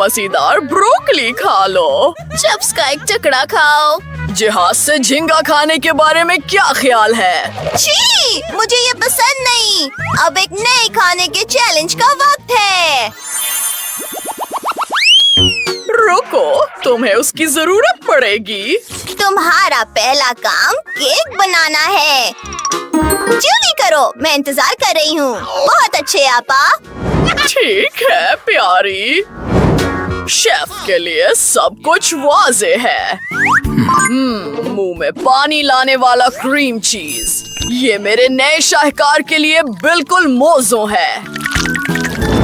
मजेदार ब्रोकली खा लो। चिप्स का एक टुकड़ा खाओ। जहाज से झींगा खाने के बारे में क्या ख्याल है? छी, मुझे ये पसंद नहीं। अब एक नए खाने के चैलेंज का वक्त है। रुको, तुम्हें उसकी जरूरत पड़ेगी। तुम्हारा पहला काम केक बनाना है। जल्दी करो, मैं इंतजार कर रही हूँ। बहुत अच्छे आपा। ठीक है प्यारी। शेफ के लिए सब कुछ वाज़े है। मुंह में पानी लाने वाला क्रीम चीज, ये मेरे नए शाहकार के लिए बिल्कुल मौजू है।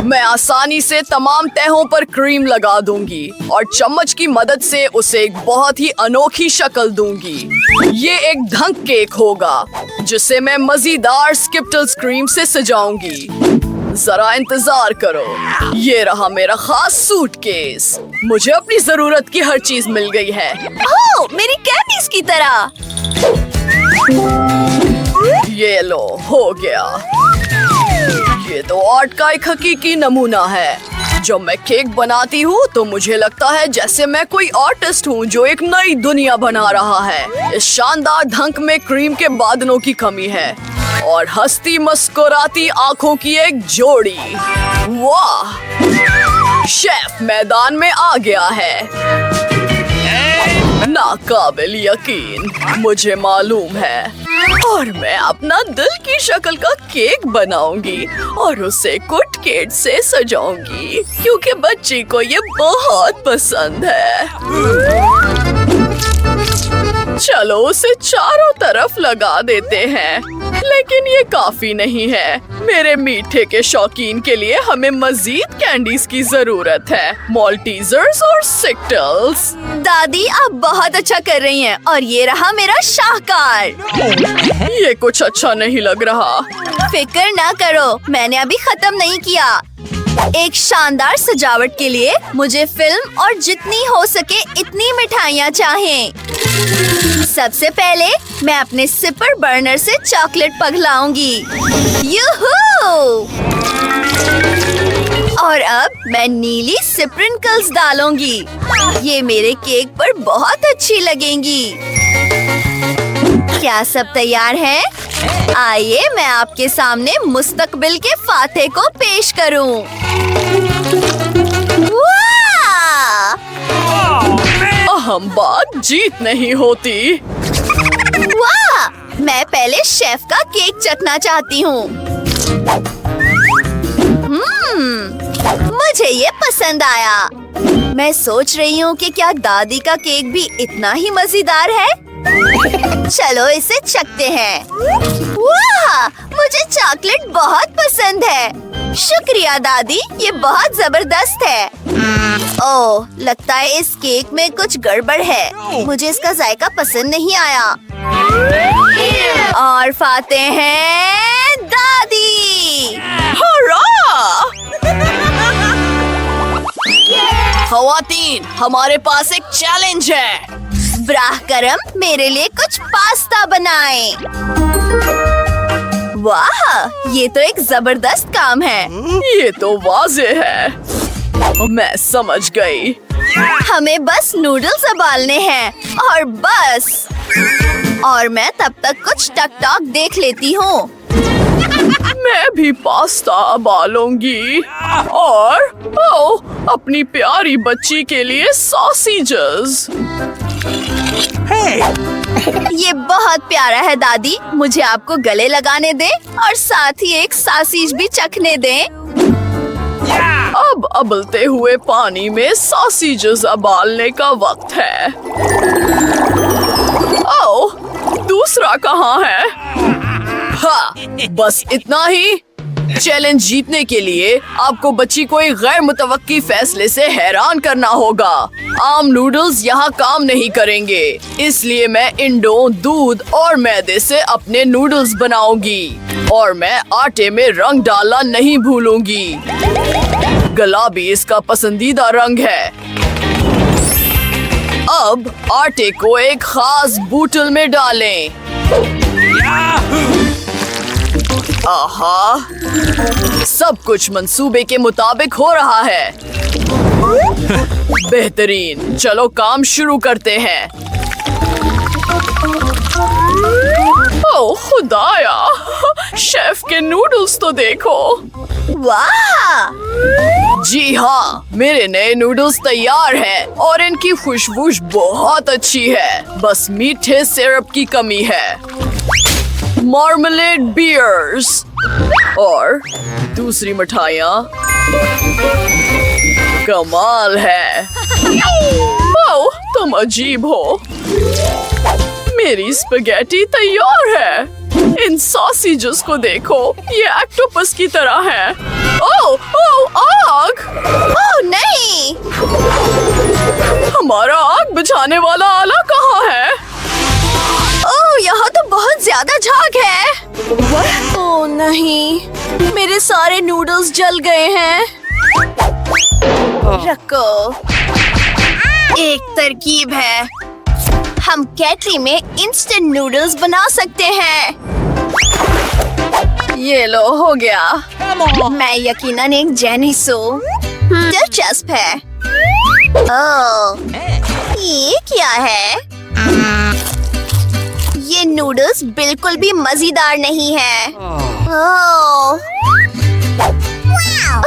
मैं आसानी से तमाम तहों पर क्रीम लगा दूंगी और चम्मच की मदद से उसे एक बहुत ही अनोखी शक्ल दूंगी। ये एक ढंक केक होगा जिसे मैं मजेदार स्किप्टल्स क्रीम से सजाऊंगी। जरा इंतजार करो, ये रहा मेरा खास सूटकेस। मुझे अपनी जरूरत की हर चीज मिल गई है। ओह, मेरी कैंडीज की तरह। ये लो, हो गया। ये तो आर्ट का एक हकीकी नमूना है। जब मैं केक बनाती हूँ तो मुझे लगता है जैसे मैं कोई आर्टिस्ट हूँ जो एक नई दुनिया बना रहा है। इस शानदार ढंक में क्रीम के बादलों की कमी है और हंसती मुस्कुराती आंखों की एक जोड़ी। वाह! शेफ मैदान में आ गया है। नाकाबिल यकीन, मुझे मालूम है। और मैं अपना दिल की शक्ल का केक बनाऊंगी और उसे कुटकेट से सजाऊंगी क्योंकि बच्ची को ये बहुत पसंद है। चलो उसे चारों तरफ लगा देते हैं, लेकिन ये काफी नहीं है। मेरे मीठे के शौकीन के लिए हमें मजीद कैंडीज की जरूरत है, मॉल्टीजर्स और सिक्टल्स। दादी, आप बहुत अच्छा कर रही हैं और ये रहा मेरा शाहकार। ये कुछ अच्छा नहीं लग रहा। फिक्र ना करो, मैंने अभी खत्म नहीं किया। एक शानदार सजावट के लिए मुझे फिल्म और जितनी हो सके इतनी मिठाइयाँ चाहिए। सबसे पहले मैं अपने सिपर बर्नर से चॉकलेट पिघलाऊंगी। यूहू! और अब मैं नीली स्प्रिंकल्स डालूंगी। ये मेरे केक पर बहुत अच्छी लगेंगी। क्या सब तैयार है? आइए मैं आपके सामने मुस्तकबिल के फाते को पेश करूं। वाह! अहम बात जीत नहीं होती। वाह! मैं पहले शेफ का केक चखना चाहती हूँ। मुझे ये पसंद आया। मैं सोच रही हूँ कि क्या दादी का केक भी इतना ही मजेदार है। चलो इसे चखते हैं। वाह! मुझे चॉकलेट बहुत पसंद है। शुक्रिया दादी, ये बहुत जबरदस्त है। ओह, लगता है इस केक में कुछ गड़बड़ है। मुझे इसका जायका पसंद नहीं आया। और फाते हैं दादी। हरा! ख़वातीन, हमारे पास एक चैलेंज है। ब्राह करम, मेरे लिए कुछ पास्ता बनाएं। वाह! ये तो एक जबरदस्त काम है। ये तो वाज़े है। मैं समझ गई। हमें बस नूडल्स उबालने हैं और बस। और मैं तब तक कुछ टिकटॉक देख लेती हूँ। मैं भी पास्ता उबालूंगी और अपनी प्यारी बच्ची के लिए सॉसेजेस। ये बहुत प्यारा है दादी, मुझे आपको गले लगाने दें और साथ ही एक सॉसेज भी चखने दें। अब उबलते हुए पानी में सॉसेजेस उबालने का वक्त है। ओह, दूसरा कहाँ है? हाँ, बस इतना ही। चैलेंज जीतने के लिए आपको बच्ची को एक गैर मुतवक्की फैसले से हैरान करना होगा। आम नूडल्स यहाँ काम नहीं करेंगे, इसलिए मैं इंडों, दूध और मैदे से अपने नूडल्स बनाऊंगी। और मैं आटे में रंग डालना नहीं भूलूंगी। गुलाबी इसका पसंदीदा रंग है। अब आटे को एक खास बोतल में डालें। आहा, सब कुछ मंसूबे के मुताबिक हो रहा है। बेहतरीन, चलो काम शुरू करते हैं। ओह खुदाया, शेफ के नूडल्स तो देखो। वाह! जी हाँ, मेरे नए नूडल्स तैयार हैं और इनकी खुशबू बहुत अच्छी है। बस मीठे सिरप की कमी है। मार्मलेड बियर्स और दूसरी मिठाइयाँ कमाल है। ओह, तुम अजीब हो। मेरी स्पैगेटी तैयार है। इन सॉसेजेस को देखो, ये ऑक्टोपस की तरह है। ओह ओह, आग! ओह नहीं! हमारा आग बुझाने वाला आला कहाँ है? ओह, यहाँ तो बहुत ज्यादा झाग है। ओह नहीं, मेरे सारे नूडल्स जल गए हैं। रखो, एक तरकीब है। हम केटली में इंस्टेंट नूडल्स बना सकते हैं। ये लो, हो गया। मैं यकीनन एक जेनिस हूँ। दिलचस्प है। ओह, ये क्या है? ये नूडल्स बिल्कुल भी मजेदार नहीं है।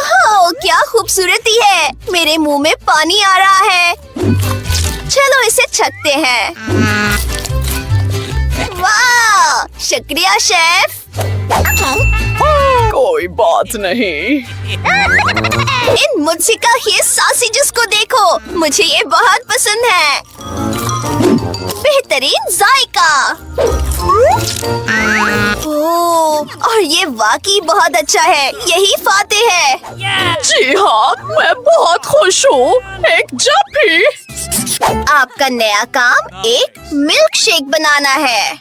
ओह, क्या खूबसूरती है! मेरे मुंह में पानी आ रहा है। चलो इसे छकते हैं। वाह! शुक्रिया शेफ। कोई बात नहीं। इन मुझसे का ये सॉसेजेस को देखो, मुझे ये बहुत पसंद है। बेहतरीन जायका। ओह, और ये वाकई बहुत अच्छा है। यही फाते है। जी हाँ, मैं बहुत खुश हूँ। एक जफ्फी। आपका नया काम एक मिल्क शेक बनाना है।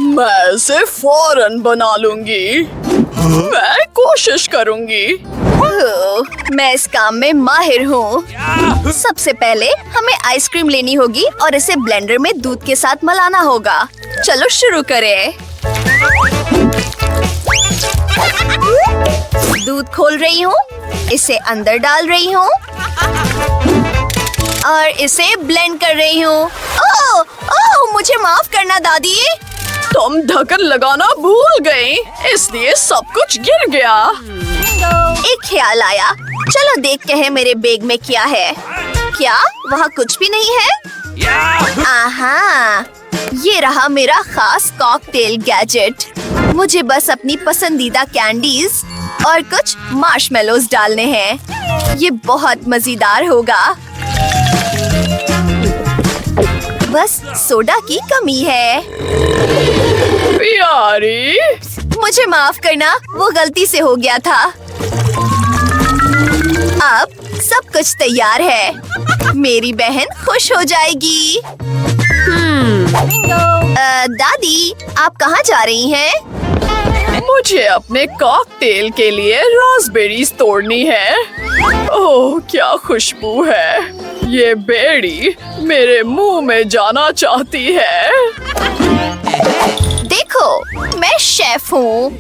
मैं इसे फौरन बना लूंगी। मैं कोशिश करूंगी। ओह, मैं इस काम में माहिर हूँ। सबसे पहले हमें आइसक्रीम लेनी होगी और इसे ब्लेंडर में दूध के साथ मिलाना होगा। चलो शुरू करें। दूध खोल रही हूँ, इसे अंदर डाल रही हूँ और इसे ब्लेंड कर रही हूँ। ओह, ओह, मुझे माफ करना दादी। तुम ढक्कन लगाना भूल गई, इसलिए सब कुछ गिर गया। एक ख्याल आया, चलो देखते हैं मेरे बैग में क्या है। क्या वहाँ कुछ भी नहीं है? आहा, ये रहा मेरा खास कॉकटेल गैजेट। मुझे बस अपनी पसंदीदा कैंडीज और कुछ मार्शमेलोज डालने हैं। ये बहुत मजेदार होगा। बस सोडा की कमी है। प्यारी, मुझे माफ करना, वो गलती से हो गया था। अब सब कुछ तैयार है। मेरी बहन खुश हो जाएगी। दादी, आप कहाँ जा रही हैं? मुझे अपने कॉकटेल के लिए रास्पबेरीज तोड़नी है। ओह, क्या खुशबू है! ये बेरी मेरे मुंह में जाना चाहती है। देखो, मैं शेफ हूँ।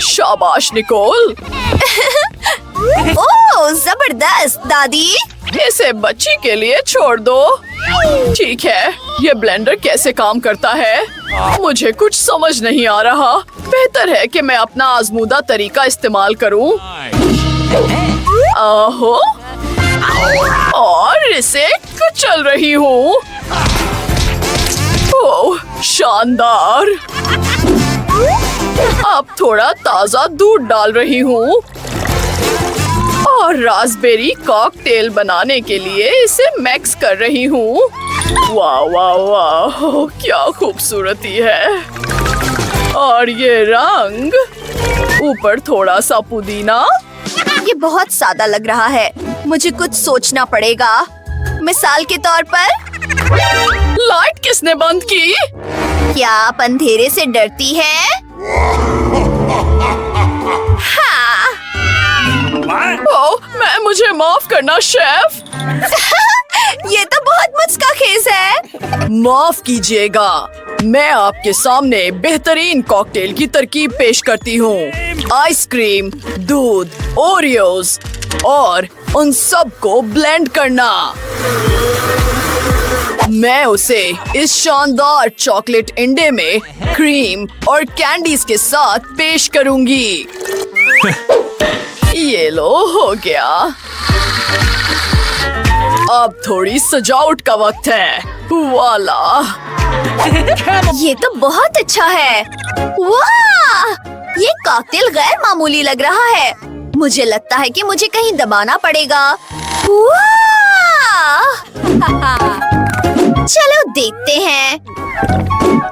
शाबाश निकोल। ओह, जबरदस्त दादी। इसे बच्ची के लिए छोड़ दो। ठीक है, ये ब्लेंडर कैसे काम करता है? मुझे कुछ समझ नहीं आ रहा। बेहतर है कि मैं अपना आजमूदा तरीका इस्तेमाल करूं। आहो, और इसे कुचल रही हूँ। ओह, शानदार। अब थोड़ा ताजा दूध डाल रही हूँ और रास्पबेरी कॉकटेल बनाने के लिए इसे मिक्स कर रही हूँ। वाह वाह वाह, क्या खूबसूरती है! और ये रंग, ऊपर थोड़ा सा पुदीना। ये बहुत सादा लग रहा है। मुझे कुछ सोचना पड़ेगा। मिसाल के तौर पर, लाइट किसने बंद की? क्या आप अंधेरे से डरती हैं? हाँ। मुझे माफ करना शेफ। ये तो बहुत मुस्काखेज है। माफ कीजिएगा, मैं आपके सामने बेहतरीन कॉकटेल की तरकीब पेश करती हूँ। आइसक्रीम, दूध, ओरियोज, और उन सब को ब्लेंड करना। मैं उसे इस शानदार चॉकलेट इंडे में क्रीम और कैंडीज के साथ पेश करूंगी। ये लो, हो गया। अब थोड़ी सजावट का वक्त है। वाला, ये तो बहुत अच्छा है। वाह! ये कॉकटेल गैर मामूली लग रहा है। मुझे लगता है कि मुझे कहीं दबाना पड़ेगा। वाह! चलो देखते हैं।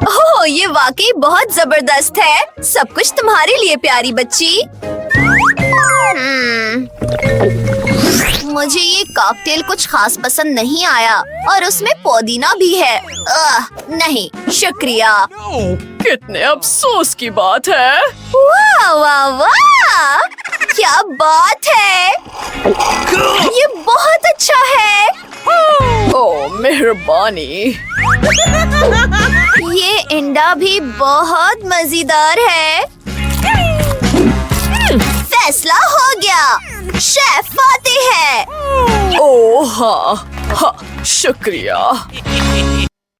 ओह, ये वाकई बहुत जबरदस्त है। सब कुछ तुम्हारे लिए प्यारी बच्ची। मुझे ये कॉकटेल कुछ खास पसंद नहीं आया और उसमें पुदीना भी है। नहीं शुक्रिया। कितने अफसोस की बात है। वाह वाह वाह, क्या बात है। ये बहुत अच्छा है। ओह, मेहरबानी। ये इंडा भी बहुत मजेदार है। फैसला हो गया। शेफ आते हैं। ओह हाँ, शुक्रिया।